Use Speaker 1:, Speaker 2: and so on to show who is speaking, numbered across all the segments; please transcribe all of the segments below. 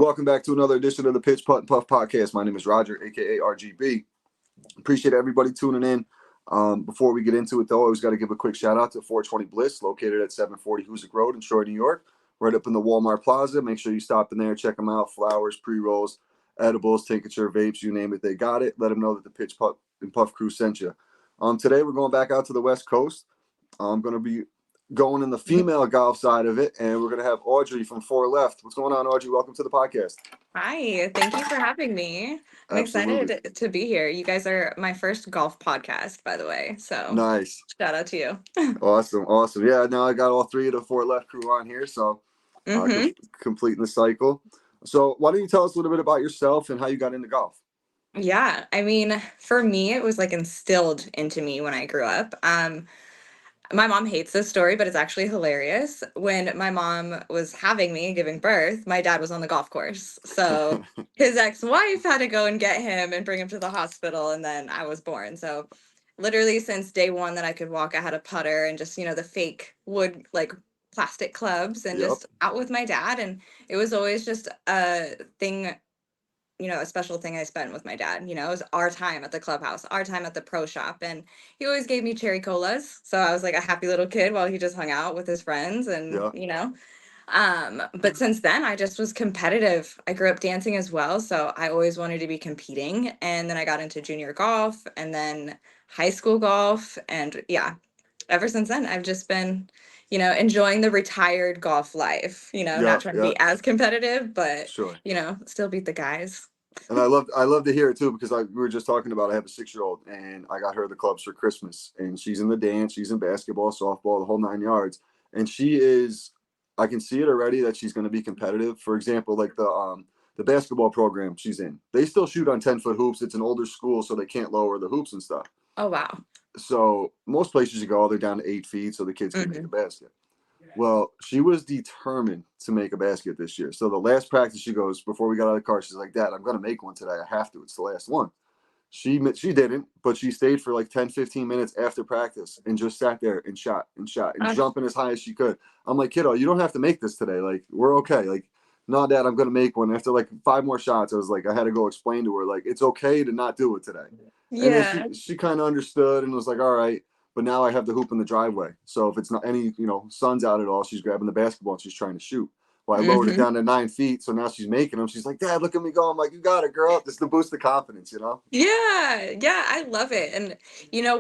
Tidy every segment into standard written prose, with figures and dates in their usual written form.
Speaker 1: Welcome back to another edition of the Pitch Putt and Puff podcast. My name is Roger, aka RGB. Appreciate everybody tuning in. Before we get into it, though, I always got to give a quick shout out to 420 Bliss, located at 740 Hoosick Road in Troy, New York, right up in the Walmart Plaza. Make sure you stop in there, check them out. Flowers, pre-rolls, edibles, tincture, vapes, you name it, they got it. Let them know that the Pitch Putt and Puff crew sent you. Today we're going back out to the West Coast. I'm going to be going in the female golf side of it, and we're going to have Audrey from Fore. What's going on, Audrey? Welcome to the podcast.
Speaker 2: Hi, thank you for having me. I'm
Speaker 1: Absolutely.
Speaker 2: excited to be here. You guys are my first golf podcast, by the way. So
Speaker 1: Nice.
Speaker 2: shout out to you.
Speaker 1: Awesome. Yeah, now I got all three of the Fore crew on here, so
Speaker 2: hmm
Speaker 1: completing the cycle. So why don't you tell us a little bit about yourself and how you got into golf?
Speaker 2: Yeah, I mean, for me, it was like instilled into me when I grew up. My mom hates this story, but it's actually hilarious. When my mom was having me, giving birth, my dad was on the golf course. So his ex-wife had to go and get him and bring him to the hospital, and then I was born. So literally since day one that I could walk, I had a putter and just, the fake wood, like plastic clubs, and
Speaker 1: Yep.
Speaker 2: just out with my dad. And it was always just a thing, a special thing I spent with my dad. It was our time at the clubhouse, our time at the pro shop. And he always gave me cherry colas. So I was like a happy little kid while he just hung out with his friends and,
Speaker 1: Yeah.
Speaker 2: but since then I just was competitive. I grew up dancing as well. So I always wanted to be competing. And then I got into junior golf and then high school golf. And yeah, ever since then, I've just been, enjoying the retired golf life,
Speaker 1: Yeah.
Speaker 2: not trying to
Speaker 1: Yeah.
Speaker 2: be as competitive, but,
Speaker 1: Sure.
Speaker 2: still beat the guys.
Speaker 1: And I love to hear it too, because we were just talking about, I have a 6-year-old and I got her the clubs for Christmas, and she's in the dance, she's in basketball, softball, the whole 9 yards. And I can see it already that she's going to be competitive. For example, like the basketball program she's in, they still shoot on 10-foot hoops. It's an older school, so they can't lower the hoops and stuff.
Speaker 2: Oh, wow.
Speaker 1: So most places you go, they're down to 8 feet so the kids can make a basket. Well, she was determined to make a basket this year. So the last practice, she goes, before we got out of the car, she's like, Dad, I'm going to make one today. I have to. It's the last one. She didn't, but she stayed for like 10, 15 minutes after practice and just sat there and shot and
Speaker 2: Uh,
Speaker 1: jumping as high as she could. I'm like, kiddo, you don't have to make this today. Like, we're okay. Like, no, Dad, I'm going to make one. After like 5 more shots, I was like, I had to go explain to her, like, it's okay to not do it today. And then
Speaker 2: yeah.
Speaker 1: she kind of understood and was like, all right. But now I have the hoop in the driveway. So if it's not any, sun's out at all, she's grabbing the basketball and she's trying to shoot. Well, I lowered it
Speaker 2: hmm
Speaker 1: down to 9 feet. So now she's making them. She's like, Dad, look at me go. I'm like, you got it, girl. This is to boost the confidence.
Speaker 2: Yeah. Yeah. I love it. And,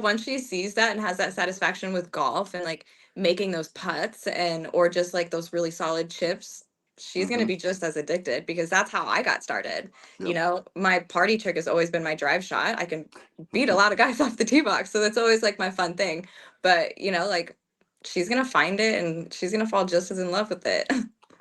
Speaker 2: once she sees that and has that satisfaction with golf and like making those putts or just like those really solid chips, she's going to
Speaker 1: Mm-hmm.
Speaker 2: be just as addicted because that's how I got started.
Speaker 1: Yep.
Speaker 2: My party trick has always been my drive shot. I can beat a lot of guys off the tee box. So that's always like my fun thing. But, like she's going to find it and she's going to fall just as in love with it.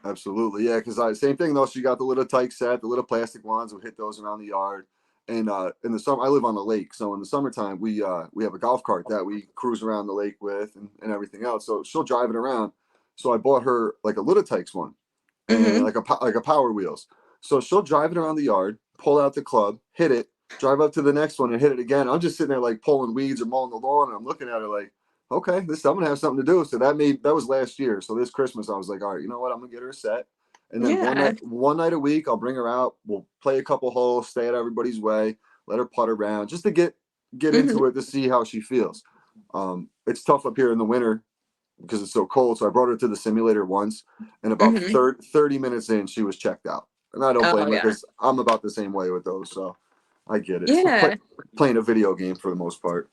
Speaker 1: Absolutely. Yeah. Because same thing, though. She got the little tyke set, the little plastic ones. We hit those around the yard. And in the summer, I live on the lake. So in the summertime, we have a golf cart that we cruise around the lake with and everything else. So she'll drive it around. So I bought her like a little tykes one and
Speaker 2: hmm
Speaker 1: like a power wheels. So she'll drive it around the yard, pull out the club, hit it, drive up to the next one and hit it again. I'm just sitting there like pulling weeds or mowing the lawn, and I'm looking at her like, okay, I'm gonna have something to do. So that was last year. So this Christmas I was like, all right, you know what? I'm gonna get her a set. And then
Speaker 2: Yeah.
Speaker 1: one night a week, I'll bring her out. We'll play a couple holes, stay at everybody's way, let her putt around, just to get
Speaker 2: hmm
Speaker 1: into it to see how she feels. It's tough up here in the winter because it's so cold. So I brought her to the simulator once, and about
Speaker 2: hmm
Speaker 1: 30 minutes in, she was checked out. And I don't
Speaker 2: Oh,
Speaker 1: blame her
Speaker 2: yeah.
Speaker 1: because I'm about the same way with those. So I get it. It's
Speaker 2: Yeah.
Speaker 1: playing a video game for the most part.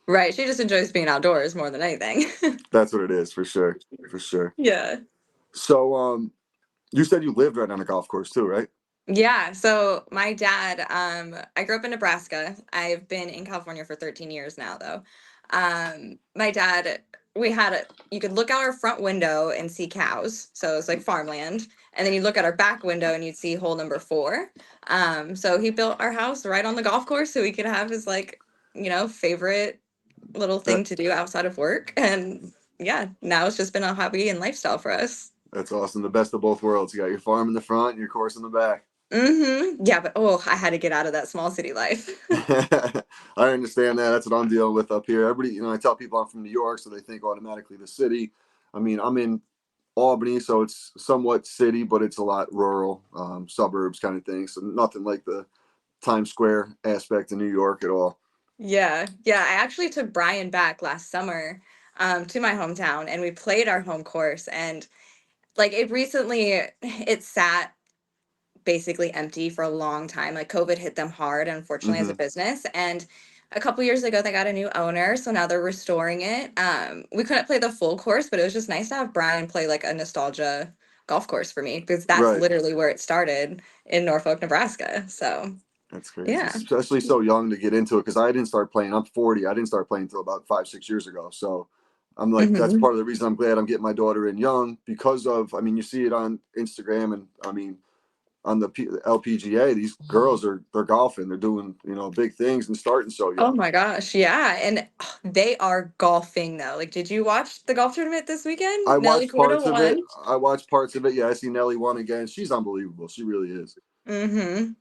Speaker 2: Right. She just enjoys being outdoors more than anything.
Speaker 1: That's what it is for sure. For sure.
Speaker 2: Yeah.
Speaker 1: So you said you lived right on a golf course too, right?
Speaker 2: Yeah. So my dad, I grew up in Nebraska. I've been in California for 13 years now, though. My dad, you could look out our front window and see cows. So it's like farmland. And then you look at our back window and you'd see hole number 4. So he built our house right on the golf course so he could have his like, favorite little
Speaker 1: That
Speaker 2: thing to do outside of work. And yeah, now it's just been a hobby and lifestyle for us.
Speaker 1: that's awesome. The best of both worlds. You got your farm in the front and your course in the back.
Speaker 2: Yeah, but I had to get out of that small city life.
Speaker 1: I understand that. That's what I'm dealing with up here. Everybody, I tell people I'm from New York, so they think automatically the city. I mean, I'm in Albany, so it's somewhat city, but it's a lot rural, suburbs kind of thing. So nothing like the Times Square aspect of New York at all.
Speaker 2: Yeah. Yeah. I actually took Brian back last summer to my hometown and we played our home course. And like it sat basically empty for a long time. Like COVID hit them hard, unfortunately, as a
Speaker 1: Hmm.
Speaker 2: business. And a couple years ago, they got a new owner, so now they're restoring it. We couldn't play the full course, but it was just nice to have Brian play like a nostalgia golf course for me because that's
Speaker 1: Right.
Speaker 2: literally where it started in Norfolk, Nebraska. So
Speaker 1: That's crazy,
Speaker 2: yeah.
Speaker 1: especially so young to get into it. Because I didn't start playing. I'm 40. I didn't start playing until about 5, 6 years ago. So I'm like, that's
Speaker 2: Hmm.
Speaker 1: part of the reason I'm glad I'm getting my daughter in young because of. I mean, you see it on Instagram, and I mean, on the LPGA, these girls they're golfing. They're doing big things and starting so
Speaker 2: Oh
Speaker 1: young.
Speaker 2: my gosh, yeah, and they are golfing though. Like, did you watch the golf tournament this
Speaker 1: I
Speaker 2: weekend? Nelly
Speaker 1: watched
Speaker 2: Corda
Speaker 1: parts of it.
Speaker 2: won.
Speaker 1: I watched parts of it. Yeah, I see Nelly won again. She's unbelievable. She really is.
Speaker 2: Hmm.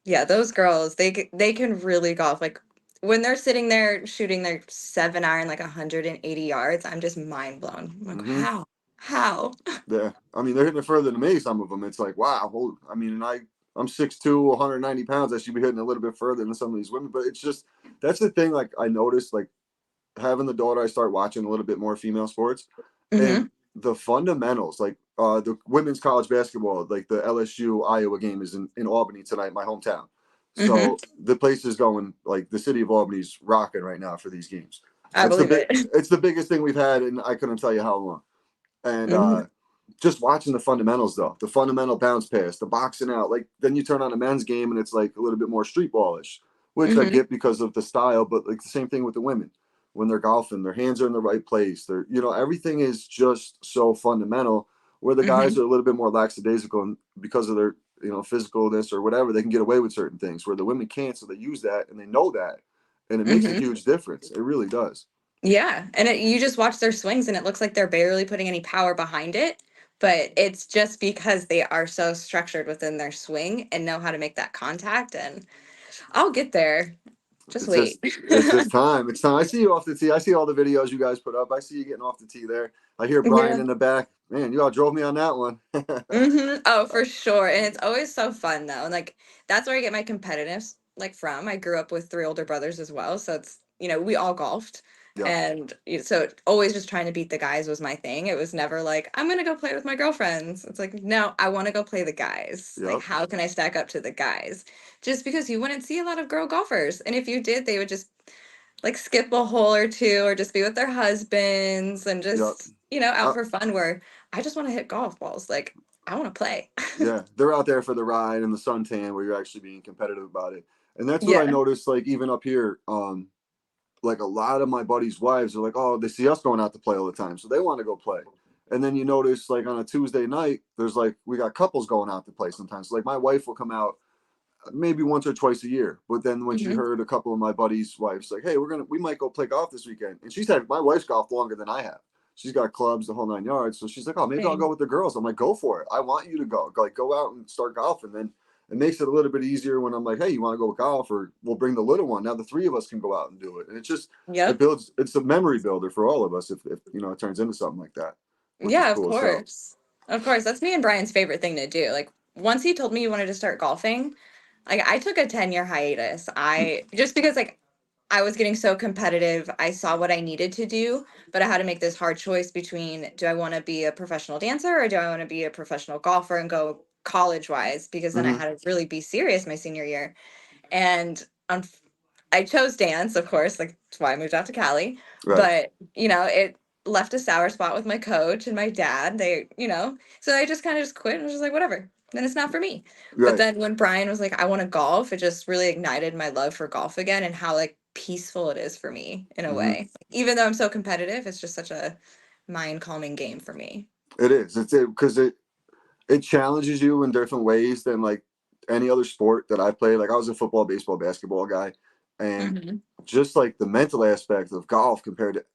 Speaker 2: Yeah, those girls, they can really golf. Like when they're sitting there shooting their 7 iron like 180 yards, I'm just mind blown. I'm like,
Speaker 1: Hmm.
Speaker 2: how? How?
Speaker 1: Yeah, I mean they're hitting it further than me. Some of them, it's like wow. I mean, and I'm 6'2", 190 pounds. I should be hitting a little bit further than some of these women. But it's just that's the thing. Like I noticed, like having the daughter, I start watching a little bit more female sports, and
Speaker 2: Hmm.
Speaker 1: the fundamentals, like the women's college basketball, like the LSU Iowa game is in Albany tonight, my hometown.
Speaker 2: Hmm.
Speaker 1: So the place is going like the city of Albany's rocking right now for these games.
Speaker 2: I believe it.
Speaker 1: It's the biggest thing we've had, and I couldn't tell you how long. And
Speaker 2: Hmm.
Speaker 1: just watching the fundamentals though, the fundamental bounce pass, the boxing out, like then you turn on a men's game and it's like a little bit more street ballish, which I
Speaker 2: Hmm.
Speaker 1: get because of the style, but like the same thing with the women. When they're golfing, their hands are in the right place. They're everything is just so fundamental. Where the guys
Speaker 2: Hmm.
Speaker 1: are a little bit more lackadaisical and because of their physicalness or whatever, they can get away with certain things where the women can't. So they use that and they know that, and it makes a
Speaker 2: Hmm.
Speaker 1: huge difference. It really does.
Speaker 2: Yeah, and you just watch their swings, and it looks like they're barely putting any power behind it. But it's just because they are so structured within their swing and know how to make that contact. And I'll get there. Just
Speaker 1: It's
Speaker 2: wait.
Speaker 1: just it's just time. It's time. I see you off the tee. I see all the videos you guys put up. I see you getting off the tee there. I hear Brian
Speaker 2: Yeah.
Speaker 1: in the back. Man, you all drove me on that one.
Speaker 2: Oh, for sure. And it's always so fun though. And like that's where I get my competitiveness like from. I grew up with three older brothers as well. So it's, we all golfed.
Speaker 1: Yep.
Speaker 2: And so always just trying to beat the guys was my thing. It was never like, I'm gonna go play with my girlfriends. It's like, no, I want to go play the guys. Like,
Speaker 1: Yep.
Speaker 2: how can I stack up to the guys? Just because you wouldn't see a lot of girl golfers. And if you did, they would just like skip a hole or two or just be with their husbands and
Speaker 1: Yep.
Speaker 2: just, out
Speaker 1: Uh,
Speaker 2: for fun where I just want to hit golf balls. Like I want to play.
Speaker 1: yeah, they're out there for the ride and the suntan where you're actually being competitive about it. And that's what I
Speaker 2: Yeah.
Speaker 1: noticed. Like even up here, like a lot of my buddies' wives are like, oh, they see us going out to play all the time, so they want to go play. And then you notice, like on a Tuesday night, there's like we got couples going out to play sometimes. So, like my wife will come out maybe once or twice a year. But then when she
Speaker 2: Hmm.
Speaker 1: heard a couple of my buddies' wives like, hey, we might go play golf this weekend, and she's had my wife's golfed longer than I have. She's got clubs the whole 9 yards. So she's like, oh, maybe I'll go
Speaker 2: Same.
Speaker 1: with the girls. I'm like, go for it. I want you to go. Like, go out and start golfing. Then it makes it a little bit easier when I'm like, hey, you want to go golf, or we'll bring the little one. Now the three of us can go out and do it. And it's just
Speaker 2: Yep.
Speaker 1: it's a memory builder for all of us if it turns into something like that, which is
Speaker 2: Yeah, of
Speaker 1: cool as hell.
Speaker 2: course. Of course. That's me and Brian's favorite thing to do. Like once he told me he wanted to start golfing, like I took a 10-year hiatus. I just because like I was getting so competitive, I saw what I needed to do, but I had to make this hard choice between do I want to be a professional dancer or do I want to be a professional golfer and go college wise because then I
Speaker 1: Mm-hmm.
Speaker 2: had to really be serious my senior year. And I chose dance, of course, like that's why I moved out to Cali.
Speaker 1: Right.
Speaker 2: But, it left a sour spot with my coach and my dad. So I just kind of just quit and was just like, whatever. Then it's not for me. But
Speaker 1: Right.
Speaker 2: then when Brian was like, I want to golf, it just really ignited my love for golf again and how like peaceful it is for me in a
Speaker 1: Mm-hmm.
Speaker 2: way. Even though I'm so competitive, it's just such a mind calming game for me.
Speaker 1: It is. It's it because it challenges you in different ways than like any other sport that I played. Like I was a football, baseball, basketball guy, and
Speaker 2: Hmm.
Speaker 1: just like the mental aspect of golf compared to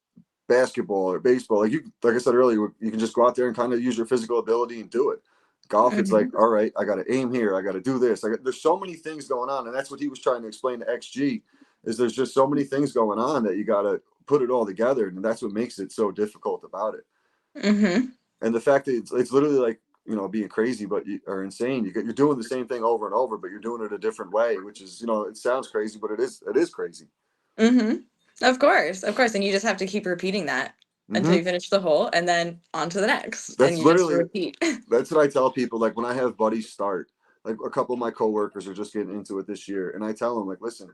Speaker 1: basketball or baseball, like I said earlier, you can just go out there and kind of use your physical ability and do it. Golf, it's like,
Speaker 2: Hmm.
Speaker 1: all right, I got to aim here, I got to do this. There's so many things going on, and that's what he was trying to explain to XG. Is there's just so many things going on that you got to put it all together, and that's what makes it so difficult about it.
Speaker 2: Hmm.
Speaker 1: And the fact that it's literally like, being crazy, or insane. You're doing the same thing over and over, but you're doing it a different way, which is, it sounds crazy, but it is crazy.
Speaker 2: Mm-hmm. Of course. And you just have to keep repeating that until
Speaker 1: Hmm.
Speaker 2: you finish the hole and then on to the next. And
Speaker 1: That's
Speaker 2: you just
Speaker 1: literally,
Speaker 2: repeat.
Speaker 1: that's what I tell people. Like when I have buddies start, like a couple of my coworkers are just getting into it this year. And I tell them like, listen,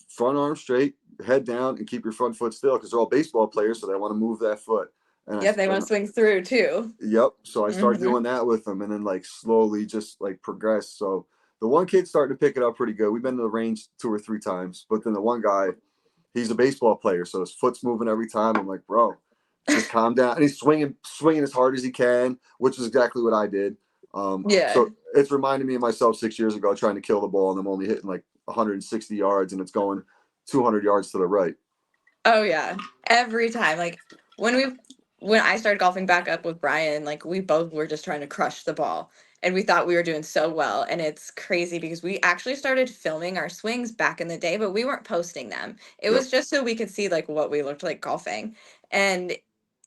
Speaker 1: front arm straight, head down, and keep your front foot still, because they're all baseball players, so they want to move that foot. And
Speaker 2: Yep, they want to swing through too.
Speaker 1: yep. So I start
Speaker 2: Mm-hmm.
Speaker 1: doing that with them, and then like slowly just like progress. So the one kid's starting to pick it up pretty good. We've been to the range 2 or 3 times, but then the one guy, he's a baseball player, so his foot's moving every time. I'm like, bro, just calm down. And he's swinging as hard as he can, which is exactly what I did.
Speaker 2: Yeah.
Speaker 1: So it's reminding me of myself 6 years ago trying to kill the ball, and I'm only hitting like 160 yards, and it's going 200 yards to the right.
Speaker 2: Oh yeah. Every time. Like when we when I started golfing back up with Brian, like we both were just trying to crush the ball. And we thought we were doing so well. And it's crazy because we actually started filming our swings back in the day, but we weren't posting them. It
Speaker 1: Yep.
Speaker 2: was just so we could see like what we looked like golfing. And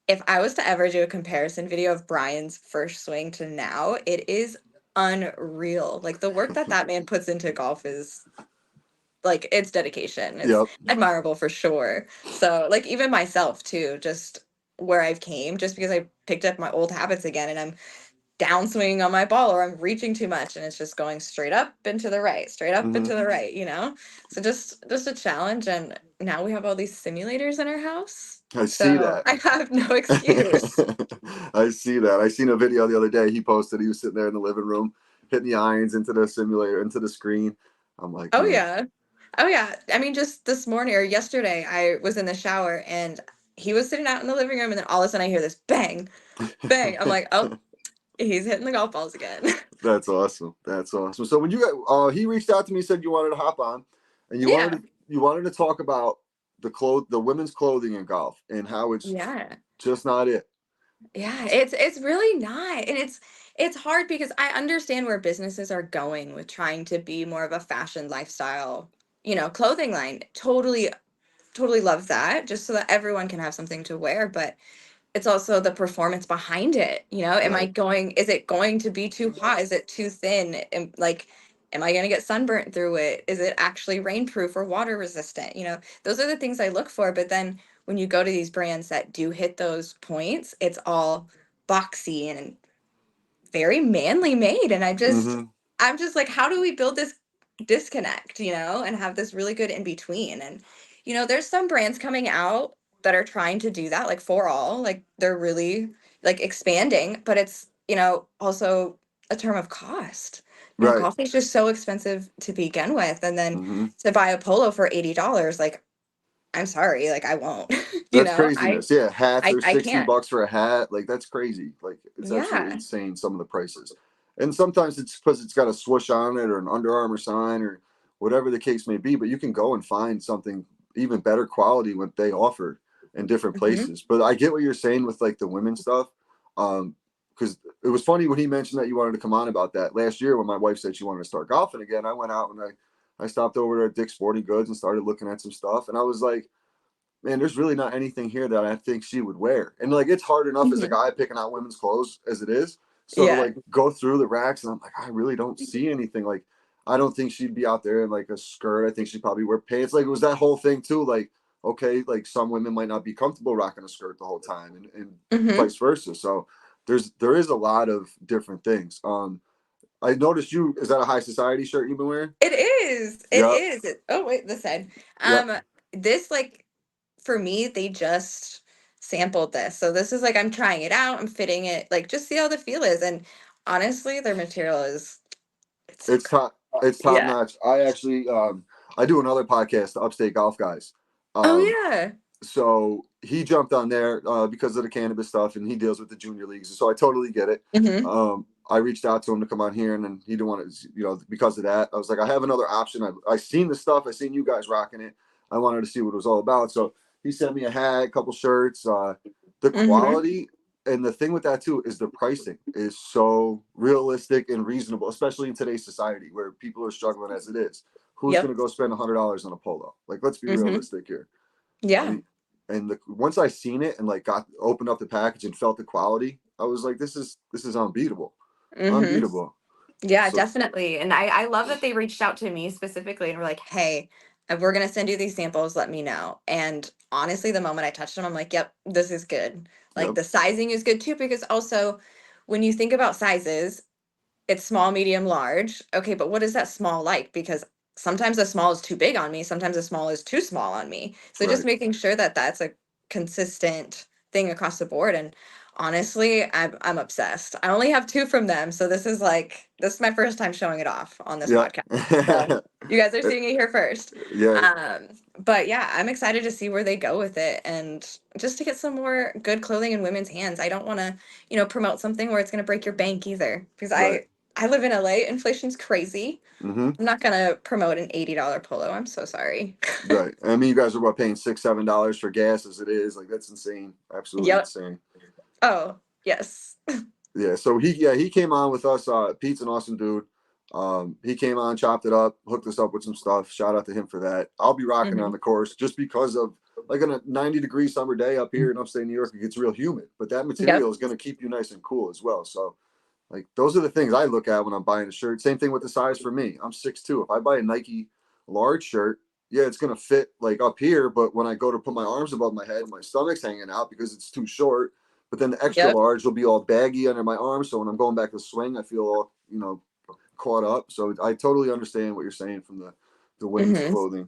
Speaker 2: if I was to ever do a comparison video of Brian's first swing to now, it is unreal. Like the work that that man puts into golf is like it's dedication. It's
Speaker 1: Yep.
Speaker 2: admirable for sure. So like even myself too, just where I've came, just because I picked up my old habits again and I'm downswinging on my ball or I'm reaching too much and it's just going straight up and to the right, straight up and
Speaker 1: Hmm.
Speaker 2: to the right, you know? So just a challenge and now we have all these simulators in our house.
Speaker 1: I see
Speaker 2: So
Speaker 1: that.
Speaker 2: I have no excuse.
Speaker 1: I see that. I seen a video the other day. He posted. He was sitting there in the living room, hitting the irons into the simulator, into the screen. I'm like,
Speaker 2: Oh
Speaker 1: man,
Speaker 2: yeah. Oh yeah. I mean, just this morning or yesterday, I was in the shower and he was sitting out in the living room, and then all of a sudden I hear this bang, bang. I'm like, oh, he's hitting the golf balls again.
Speaker 1: that's awesome. That's awesome. So when you got, he reached out to me, said you wanted to hop on, and
Speaker 2: Yeah.
Speaker 1: you wanted to talk about the women's clothing in golf and how it's
Speaker 2: Yeah.
Speaker 1: just not it.
Speaker 2: Yeah. It's really not. And it's hard because I understand where businesses are going with trying to be more of a fashion lifestyle, clothing line. Totally love that, just so that everyone can have something to wear. But it's also the performance behind it.
Speaker 1: Right.
Speaker 2: Is it going to be too hot? Is it too thin? Am I going to get sunburnt through it? Is it actually rainproof or water resistant? Those are the things I look for. But then when you go to these brands that do hit those points, it's all boxy and very manly made. And
Speaker 1: Mm-hmm.
Speaker 2: I'm just like, how do we build this disconnect, and have this really good in between? And, there's some brands coming out that are trying to do that, like For All, like they're really like expanding, but it's, also a term of cost.
Speaker 1: Right.
Speaker 2: Coffee is just so expensive to begin with. And then
Speaker 1: Mm-hmm.
Speaker 2: to buy a polo for $80, like, I'm sorry, like I won't,
Speaker 1: That's
Speaker 2: I,
Speaker 1: craziness. Yeah, hats are
Speaker 2: I
Speaker 1: 60
Speaker 2: can't.
Speaker 1: bucks for a hat. Like that's crazy. Like it's absolutely
Speaker 2: Yeah.
Speaker 1: insane some of the prices. And sometimes it's because it's got a swoosh on it or an Under Armour sign or whatever the case may be, but you can go and find something even better quality what they offer in different
Speaker 2: Hmm.
Speaker 1: places. But I get what you're saying with like the women stuff. Because it was funny when he mentioned that you wanted to come on about that last year when my wife said she wanted to start golfing again. I went out and I stopped over at Dick's Sporting Goods and started looking at some stuff, and I was like, man, there's really not anything here that I think she would wear. And like, it's hard enough as a
Speaker 2: Hmm.
Speaker 1: guy picking out women's clothes as it is. So to
Speaker 2: Yeah.
Speaker 1: like go through the racks and I'm like, I really don't see anything. Like, I don't think she'd be out there in like a skirt. I think she'd probably wear pants. Like it was that whole thing too. Like, okay, like some women might not be comfortable rocking a skirt the whole time and
Speaker 2: Hmm.
Speaker 1: vice versa. So there is a lot of different things. I noticed is that a high society shirt you've been wearing?
Speaker 2: It is. It
Speaker 1: Yep.
Speaker 2: is. Oh wait, this side.
Speaker 1: Yep.
Speaker 2: This like for me, they just sampled this. So this is like I'm trying it out. I'm fitting it. Like just see how the feel is. And honestly, their material is it's so
Speaker 1: It's
Speaker 2: good.
Speaker 1: top. It's top
Speaker 2: Yeah.
Speaker 1: notch. I actually, I do another podcast, the Upstate Golf Guys.
Speaker 2: Oh
Speaker 1: Um,
Speaker 2: yeah.
Speaker 1: so he jumped on there because of the cannabis stuff, and he deals with the junior leagues. So I totally get it.
Speaker 2: Hmm.
Speaker 1: I reached out to him to come on here, and then he didn't want to, because of that. I was like, I have another option. I seen the stuff. I seen you guys rocking it. I wanted to see what it was all about. So he sent me a hat, a couple shirts. The
Speaker 2: Hmm.
Speaker 1: quality and the thing with that too is the pricing is so realistic and reasonable, especially in today's society where people are struggling as it is. Who's going
Speaker 2: Yep.
Speaker 1: to go spend $100 on a polo? Like, let's be
Speaker 2: Hmm.
Speaker 1: realistic here. I
Speaker 2: Yeah.
Speaker 1: mean, And once I seen it and like got opened up the package and felt the quality, I was like, this is unbeatable,
Speaker 2: Mm-hmm.
Speaker 1: unbeatable.
Speaker 2: Yeah,
Speaker 1: So
Speaker 2: definitely. And I love that they reached out to me specifically and were like, hey, we're going to send you these samples. Let me know. And honestly, the moment I touched them, I'm like, yep, this is good. Like
Speaker 1: yep,
Speaker 2: the sizing is good too, because also when you think about sizes, it's small, medium, large. Okay, but what is that small like? Because sometimes a small is too big on me, sometimes a small is too small on me. So just
Speaker 1: right,
Speaker 2: making sure that that's a consistent thing across the board. And honestly, I'm obsessed. I only have two from them, so this is my first time showing it off on this
Speaker 1: yeah,
Speaker 2: podcast. So you guys are seeing it here first.
Speaker 1: yeah,
Speaker 2: Um, but yeah, I'm excited to see where they go with it and just to get some more good clothing in women's hands. I don't want to, promote something where it's going to break your bank either, because
Speaker 1: right,
Speaker 2: I live in LA. Inflation's crazy.
Speaker 1: mm-hmm,
Speaker 2: I'm not gonna promote an $80 polo. I'm so sorry.
Speaker 1: right. I mean, you guys are what, paying $6, $7 for gas as it is. Like that's insane, absolutely
Speaker 2: Yep.
Speaker 1: insane.
Speaker 2: Oh, yes.
Speaker 1: Yeah, so he came on with us. Pete's an awesome dude. He came on, chopped it up, hooked us up with some stuff. Shout out to him for that. I'll be rocking on
Speaker 2: Hmm.
Speaker 1: the course just because of like on a 90-degree summer day up here in upstate New York, it gets real humid, but that
Speaker 2: Yep.
Speaker 1: material is going to keep you nice and cool as well. So like those are the things I look at when I'm buying a shirt. Same thing with the size for me. I'm 6'2". If I buy a Nike large shirt, yeah, it's gonna fit like up here, but when I go to put my arms above my head, my stomach's hanging out because it's too short. But then the extra
Speaker 2: Yep.
Speaker 1: large will be all baggy under my arms. So when I'm going back to swing, I feel all, caught up. So I totally understand what you're saying from the women's
Speaker 2: Hmm.
Speaker 1: clothing.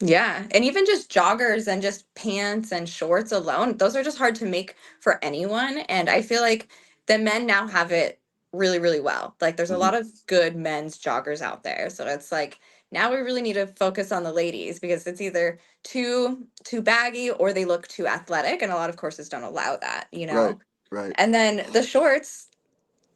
Speaker 2: Yeah. And even just joggers and just pants and shorts alone, those are just hard to make for anyone. And I feel like the men now have it really, really well. Like there's a
Speaker 1: Hmm.
Speaker 2: lot of good men's joggers out there. So it's like now we really need to focus on the ladies because it's either too baggy or they look too athletic. And a lot of courses don't allow that, you
Speaker 1: Right,
Speaker 2: know?
Speaker 1: right.
Speaker 2: And then the shorts,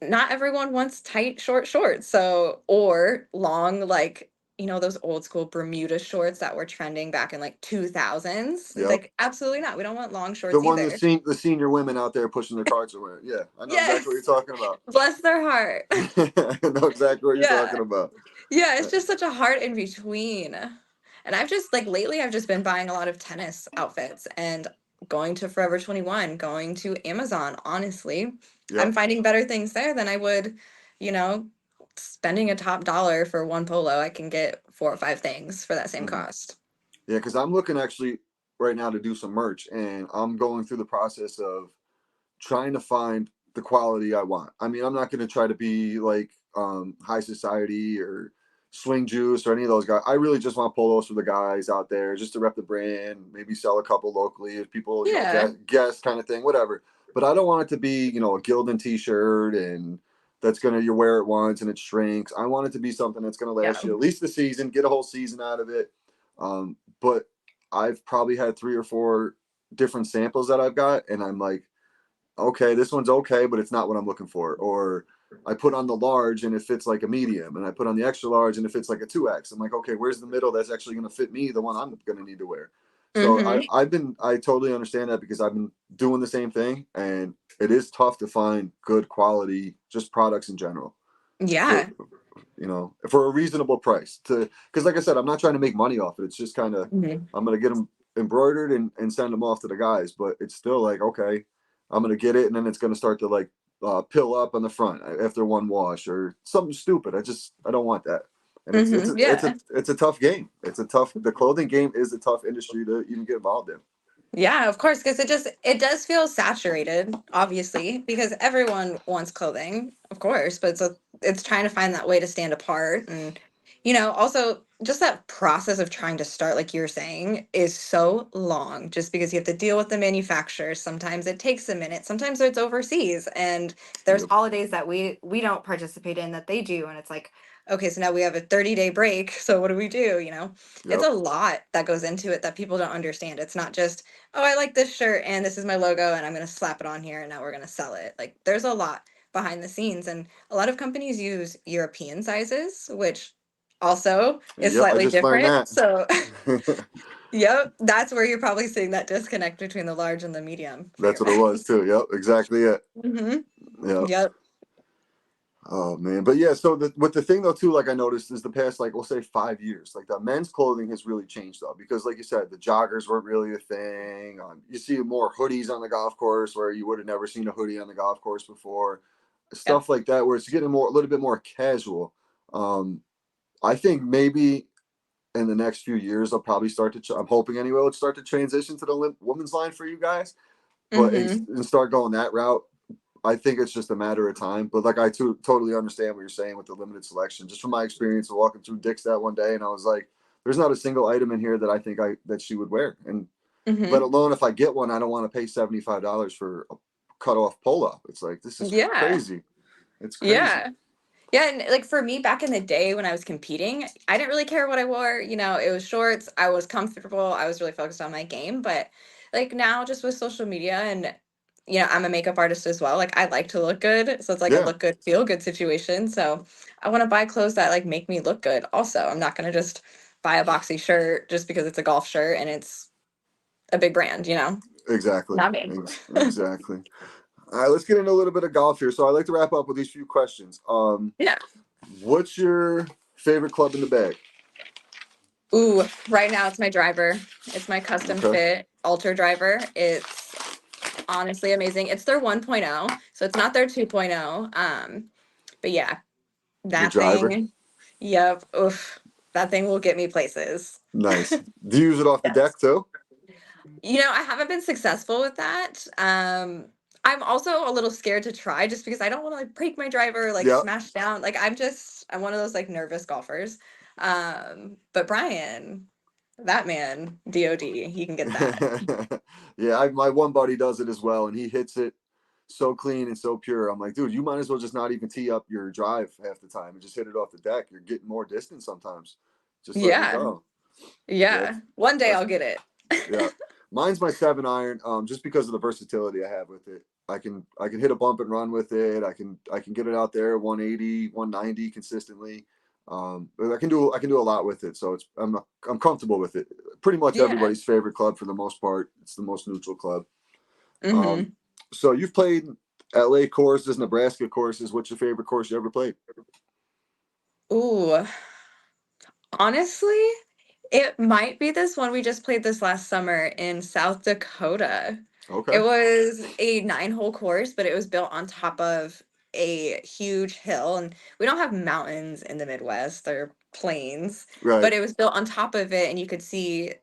Speaker 2: not everyone wants tight, short shorts. So, or long, like, those old school Bermuda shorts that were trending back in like 2000s.
Speaker 1: Yep.
Speaker 2: Like, absolutely not. We don't want long
Speaker 1: The
Speaker 2: shorts
Speaker 1: one
Speaker 2: either.
Speaker 1: the senior women out there pushing their carts are wearing. Yeah, I know exactly what you're
Speaker 2: Yes.
Speaker 1: talking about.
Speaker 2: Bless their heart.
Speaker 1: I know exactly what you're talking
Speaker 2: Yeah.
Speaker 1: about.
Speaker 2: Yeah.
Speaker 1: Uh,
Speaker 2: It's just such a heart in between. And I've just like lately, I've just been buying a lot of tennis outfits and going to Forever 21, going to Amazon. Honestly, I'm
Speaker 1: Yep.
Speaker 2: finding better things there than I would, you know, spending a top dollar for one polo. I can get four or five things for that same
Speaker 1: Hmm.
Speaker 2: cost.
Speaker 1: Yeah, because I'm looking actually right now to do some merch, and I'm going through the process of trying to find the quality I want. I mean, I'm not going to try to be like high society or swing juice or any of those guys. I really just want polos for the guys out there, just to rep the brand, maybe sell a couple locally if people,
Speaker 2: Yeah.
Speaker 1: guess kind of thing, whatever. But I don't want it to be, a Gildan t-shirt and that's gonna you wear it once and it shrinks. I want it to be something that's gonna
Speaker 2: Yeah.
Speaker 1: last you at least the season, get a whole season out of it. But I've probably had 3 or 4 different samples that I've got, and I'm like, okay, this one's okay, but it's not what I'm looking for. Or I put on the large and it fits like a medium, and I put on the extra large and it fits like a 2X. I'm like, okay, where's the middle that's actually going to fit me, the one I'm going to need to wear? So
Speaker 2: Mm-hmm.
Speaker 1: I totally understand that because I've been doing the same thing, and it is tough to find good quality, just products in general for,
Speaker 2: Yeah.
Speaker 1: for a reasonable price because like I said, I'm not trying to make money off it. It's just kind of,
Speaker 2: Hmm.
Speaker 1: I'm going to get them embroidered and send them off to the guys, but it's still like, okay, I'm going to get it. And then it's going to start to like pill up on the front after one wash or something stupid. I don't want that. And
Speaker 2: Hmm. Yeah.
Speaker 1: it's a tough game. The clothing game is a tough industry to even get involved in.
Speaker 2: Yeah, of course, because it does feel saturated, obviously, because everyone wants clothing, of course, but it's trying to find that way to stand apart. And also just that process of trying to start, like you're saying, is so long just because you have to deal with the manufacturers. Sometimes it takes a minute, sometimes it's overseas, and there's
Speaker 1: Yep.
Speaker 2: holidays that we don't participate in that they do, and it's like, okay, so now we have a 30-day break, so what do we do? It's
Speaker 1: Yep.
Speaker 2: a lot that goes into it that people don't understand. It's not just, oh, I like this shirt and this is my logo and I'm going to slap it on here and now we're going to sell it. Like there's a lot behind the scenes, and a lot of companies use European sizes, which also is
Speaker 1: Yep. I
Speaker 2: slightly
Speaker 1: just learned
Speaker 2: different.
Speaker 1: that.
Speaker 2: So, yep, that's where you're probably seeing that disconnect between the large and the medium for
Speaker 1: That's
Speaker 2: your
Speaker 1: what it was
Speaker 2: men's.
Speaker 1: too. Yep. Exactly it.
Speaker 2: Hmm.
Speaker 1: Yep.
Speaker 2: Yep.
Speaker 1: Oh man, but yeah. So with the thing though too, like I noticed is the past like we'll say 5 years, like the men's clothing has really changed though because like you said, the joggers weren't really a thing. You see more hoodies on the golf course where you would have never seen a hoodie on the golf course before,
Speaker 2: Yep.
Speaker 1: stuff like that where it's getting more a little bit more casual. Um, I think maybe in the next few years I'll probably start to. I'm hoping anyway, let's start to transition to the women's line for you guys, but
Speaker 2: Mm-hmm.
Speaker 1: and start going that route. I think it's just a matter of time. But like I totally understand what you're saying with the limited selection. Just from my experience of walking through Dick's that one day, and I was like, "There's not a single item in here that I think I that she would wear." And let
Speaker 2: Mm-hmm.
Speaker 1: alone if I get one, I don't want to pay $75 for a cut off polo. It's like this is
Speaker 2: Yeah.
Speaker 1: crazy. It's crazy.
Speaker 2: Yeah. Yeah, and like for me back in the day when I was competing, I didn't really care what I wore. It was shorts, I was comfortable, I was really focused on my game. But like now, just with social media and I'm a makeup artist as well. Like I like to look good. So it's like a
Speaker 1: Yeah,
Speaker 2: look good, feel good situation. So I want to buy clothes that like make me look good also. I'm not gonna just buy a boxy shirt just because it's a golf shirt and it's a big brand.
Speaker 1: exactly.
Speaker 2: Not me.
Speaker 1: Exactly. All right, let's get into a little bit of golf here. So I like to wrap up with these few questions.
Speaker 2: Yeah.
Speaker 1: What's your favorite club in the bag?
Speaker 2: Ooh, right now it's my driver. It's my custom
Speaker 1: Okay,
Speaker 2: fit Alter driver. It's honestly amazing. It's their 1.0, so it's not their 2.0. But yeah,
Speaker 1: the
Speaker 2: that
Speaker 1: driver.
Speaker 2: thing, yep, oof, that thing will get me places.
Speaker 1: Nice. Do you use it off the
Speaker 2: Yes.
Speaker 1: deck too?
Speaker 2: I haven't been successful with that. I'm also a little scared to try just because I don't want to like break my driver, like
Speaker 1: Yeah.
Speaker 2: smash down. Like I'm one of those like nervous golfers. But Brian, that man, DOD, he can get that.
Speaker 1: Yeah, my one buddy does it as well, and he hits it so clean and so pure. I'm like, dude, you might as well just not even tee up your drive half the time and just hit it off the deck. You're getting more distance sometimes. Just letting it
Speaker 2: Yeah,
Speaker 1: go. Yeah,
Speaker 2: yeah. One day
Speaker 1: that's
Speaker 2: I'll get it.
Speaker 1: yeah. Mine's my 7 iron, just because of the versatility I have with it. I can hit a bump and run with it. I can get it out there 180, 190 consistently. But I can do a lot with it. So I'm comfortable with it. Pretty much
Speaker 2: Yeah.
Speaker 1: everybody's favorite club for the most part. It's the most neutral club. Um,
Speaker 2: Mm-hmm.
Speaker 1: so you've played LA courses, Nebraska courses. What's your favorite course you ever played?
Speaker 2: Ooh, honestly, it might be this one we just played this last summer in South Dakota. It
Speaker 1: Okay.
Speaker 2: was a 9-hole course, but it was built on top of a huge hill. And we don't have mountains in the Midwest, they're plains,
Speaker 1: Right.
Speaker 2: but it was built on top of it, and you could see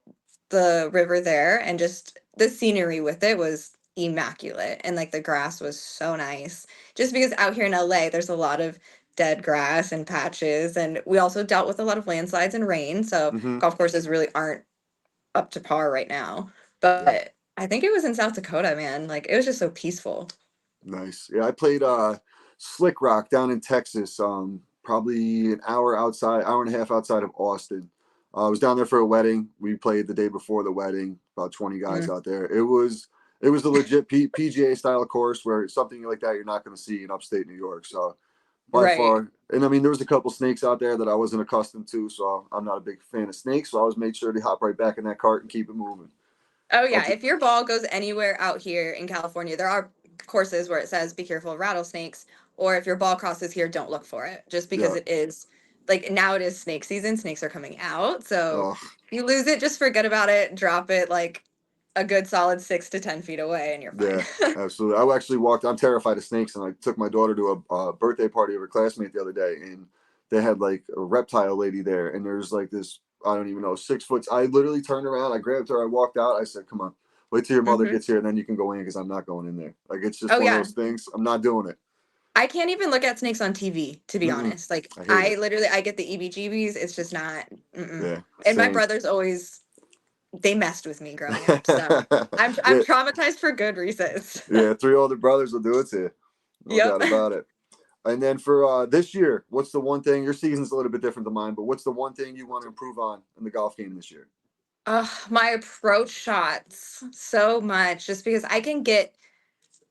Speaker 2: the river there, and just the scenery with it was immaculate. And like the grass was so nice. Just because out here in LA, there's a lot of dead grass and patches. And we also dealt with a lot of landslides and rain. So
Speaker 1: Mm-hmm.
Speaker 2: golf courses really aren't up to par right now.
Speaker 1: Yeah.
Speaker 2: But I think it was in South Dakota, man. Like it was just so peaceful.
Speaker 1: Nice. Yeah, I played Slick Rock down in Texas. Probably an hour and a half outside of Austin. I was down there for a wedding. We played the day before the wedding. About 20 guys
Speaker 2: Mm,
Speaker 1: out there. It was a legit PGA style course where something like that you're not going to see in upstate New York. So by
Speaker 2: right.
Speaker 1: far, and I mean there was a couple snakes out there that I wasn't accustomed to. So I'm not a big fan of snakes. So I was made sure to hop right back in that cart and keep it moving.
Speaker 2: Oh
Speaker 1: I'll
Speaker 2: yeah,
Speaker 1: t-
Speaker 2: if your ball goes anywhere out here in California, there are courses where it says be careful of rattlesnakes, or if your ball crosses here, don't look for it. Just because
Speaker 1: yeah.
Speaker 2: it is like now it is snake season, snakes are coming out. So
Speaker 1: Oh,
Speaker 2: you lose it, just forget about it, drop it like a good solid 6 to 10 feet away, and you're fine.
Speaker 1: yeah, absolutely. I actually walked. I'm terrified of snakes, and I took my daughter to a birthday party of her classmate the other day, and they had like a reptile lady there, and there's like this. I don't even know 6 foot. I literally turned around. I grabbed her. I walked out. I said, "Come on, wait till your mother
Speaker 2: Hmm.
Speaker 1: gets here, and then you can go in because I'm not going in there. Like it's just
Speaker 2: Oh
Speaker 1: one of
Speaker 2: yeah,
Speaker 1: those things. I'm not doing it.
Speaker 2: I can't even look at snakes on TV, to be
Speaker 1: Mm-mm.
Speaker 2: honest. Like
Speaker 1: I hate
Speaker 2: I
Speaker 1: it.
Speaker 2: literally I get the EBGBs. It's just not. Mm-mm.
Speaker 1: Yeah,
Speaker 2: And my
Speaker 1: same.
Speaker 2: brothers always they messed with me growing up, so I'm
Speaker 1: Yeah,
Speaker 2: traumatized for good reasons.
Speaker 1: yeah. 3 older brothers will do it to you. No
Speaker 2: Yep.
Speaker 1: doubt about it. And then for this year, what's the one thing? Your season's a little bit different than mine, but what's the one thing you want to improve on in the golf game this year?
Speaker 2: My approach shots so much just because I can get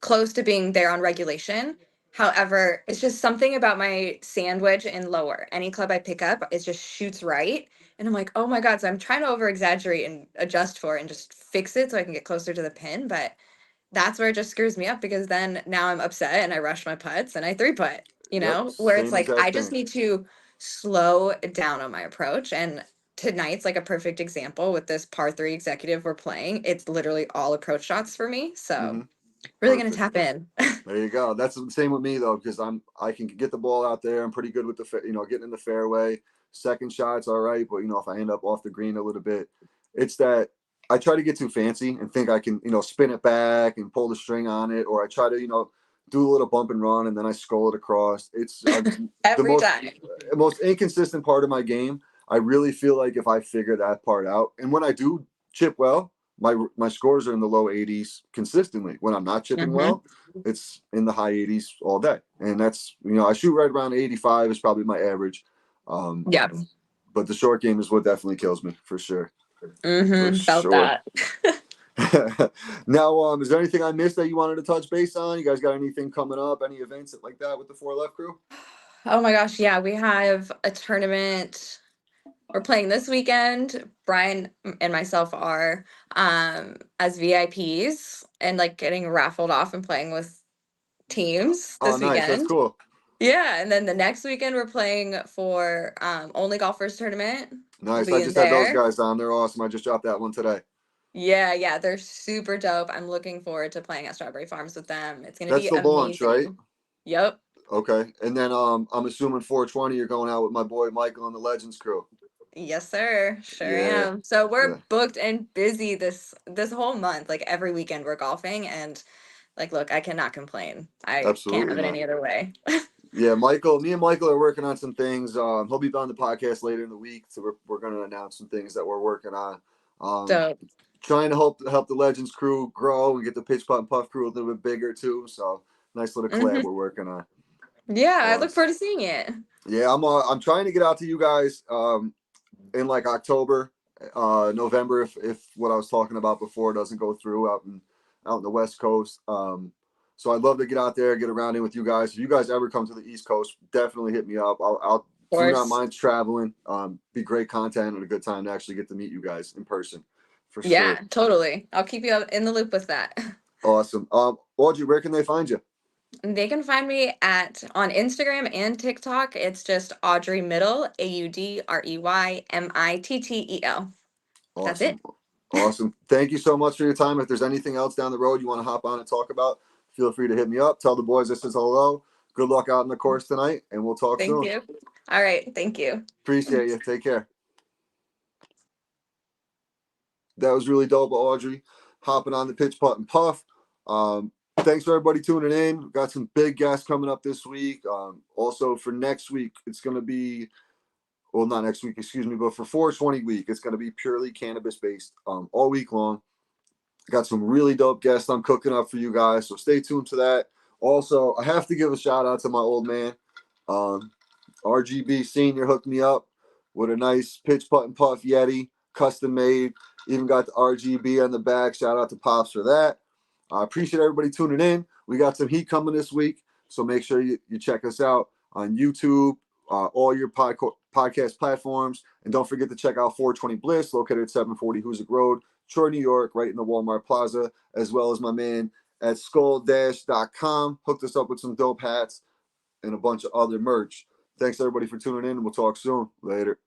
Speaker 2: close to being there on regulation. However, it's just something about my sandwich and lower. Any club I pick up, it just shoots right. And I'm like, oh my God. So I'm trying to over exaggerate and adjust for it and just fix it so I can get closer to the pin. But that's where it just screws me up because then now I'm upset and I rush my putts and I three putt. you
Speaker 1: Yep.
Speaker 2: know, where it's
Speaker 1: Same
Speaker 2: like
Speaker 1: exact
Speaker 2: I just
Speaker 1: thing.
Speaker 2: need to slow down on my approach. And tonight's like a perfect example with this par three executive we're playing. It's literally all approach shots for me. So
Speaker 1: Hmm.
Speaker 2: really gonna
Speaker 1: Perfect.
Speaker 2: tap in.
Speaker 1: There you go. That's the same with me though, because I can get the ball out there. I'm pretty good with getting in the fairway. Second shot's all right, but if I end up off the green a little bit, it's that I try to get too fancy and think I can spin it back and pull the string on it, or I try to do a little bump and run and then I skull it across. It's the
Speaker 2: Every time.
Speaker 1: most inconsistent part of my game. I really feel like if I figure that part out, and when I do chip well, my scores are in the low 80s consistently. When I'm not chipping
Speaker 2: Hmm.
Speaker 1: well, it's in the high 80s all day, and that's I shoot right around 85 is probably my average. Um,
Speaker 2: Yeah.
Speaker 1: but the short game is what definitely kills me for sure, for
Speaker 2: Hmm. Felt
Speaker 1: sure.
Speaker 2: that.
Speaker 1: Now, is there anything I missed that you wanted to touch base on? You guys got anything coming up? Any events like that with the Four Left crew?
Speaker 2: Oh my gosh, yeah, we have a tournament. We're playing this weekend. Brian and myself are as VIPs and like getting raffled off and playing with teams
Speaker 1: Oh,
Speaker 2: this
Speaker 1: nice. That's
Speaker 2: weekend.
Speaker 1: cool.
Speaker 2: Yeah, and then the next weekend we're playing for Only Golfers tournament. We'll
Speaker 1: Nice.
Speaker 2: be
Speaker 1: I
Speaker 2: in
Speaker 1: just had those
Speaker 2: there.
Speaker 1: guys on. They're awesome. I just dropped that one today.
Speaker 2: Yeah, yeah, they're super dope. I'm looking forward to playing at Strawberry Farms with them. It's gonna
Speaker 1: That's
Speaker 2: be
Speaker 1: the launch, right?
Speaker 2: amazing. Yep.
Speaker 1: Okay. And then I'm assuming 420 you're going out with my boy Michael and the Legends crew.
Speaker 2: Yes, sir. Sure
Speaker 1: Yeah.
Speaker 2: am. So we're
Speaker 1: Yeah.
Speaker 2: booked and busy this whole month. Like every weekend we're golfing and like look, I cannot complain. I can't
Speaker 1: Absolutely
Speaker 2: have it
Speaker 1: not.
Speaker 2: any other way.
Speaker 1: Yeah, me and Michael are working on some things. He'll be on the podcast later in the week, so we're going to announce some things that we're working on. Um,
Speaker 2: So
Speaker 1: Trying to help the Legends crew grow and get the Pitch Putt and Puff crew a little bit bigger too. So nice little collab
Speaker 2: mhm.
Speaker 1: we're working on.
Speaker 2: Yeah, I look
Speaker 1: Awesome.
Speaker 2: forward to seeing it.
Speaker 1: Yeah, I'm trying to get out to you guys in like October, November if what I was talking about before doesn't go through out in the West Coast. So I'd love to get out there, get around in with you guys. If you guys ever come to the East Coast, definitely hit me up. I'll
Speaker 2: Of
Speaker 1: do not
Speaker 2: course.
Speaker 1: mind traveling. Be great content and a good time to actually get to meet you guys in person, for sure.
Speaker 2: Yeah, totally. I'll keep you in the loop with that.
Speaker 1: Awesome. Audrey, where can they find you?
Speaker 2: They can find me at on Instagram and TikTok. It's just Audrey Mittel, AudreyMittel. That's it.
Speaker 1: Awesome. Awesome. Thank you so much for your time. If there's anything else down the road you want to hop on and talk about, feel free to hit me up. Tell the boys this is hello. Good luck out in the course tonight, and we'll talk
Speaker 2: Thank
Speaker 1: soon.
Speaker 2: you. All right. Thank you.
Speaker 1: Appreciate you. Take care. That was really dope, Audrey. Hopping on the Pitch Putt and Puff. Thanks for everybody tuning in. We've got some big guests coming up this week. Also for next week, it's going to be not next week, excuse me, but for 420 week, it's going to be purely cannabis based all week long. Got some really dope guests I'm cooking up for you guys, so stay tuned to that. Also, I have to give a shout out to my old man. Um, RGB Senior hooked me up with a nice Pitch Putt and Puff Yeti, custom made. Even got the RGB on the back. Shout out to Pops for that. I appreciate everybody tuning in. We got some heat coming this week, so make sure you check us out on YouTube, all your podcast platforms, and don't forget to check out 420 Bliss, located at 740 Hoosick Road, Troy, New York, right in the Walmart Plaza, as well as my man at skull-.com hooked us up with some dope hats and a bunch of other merch. Thanks everybody for tuning in, and we'll talk soon. Later.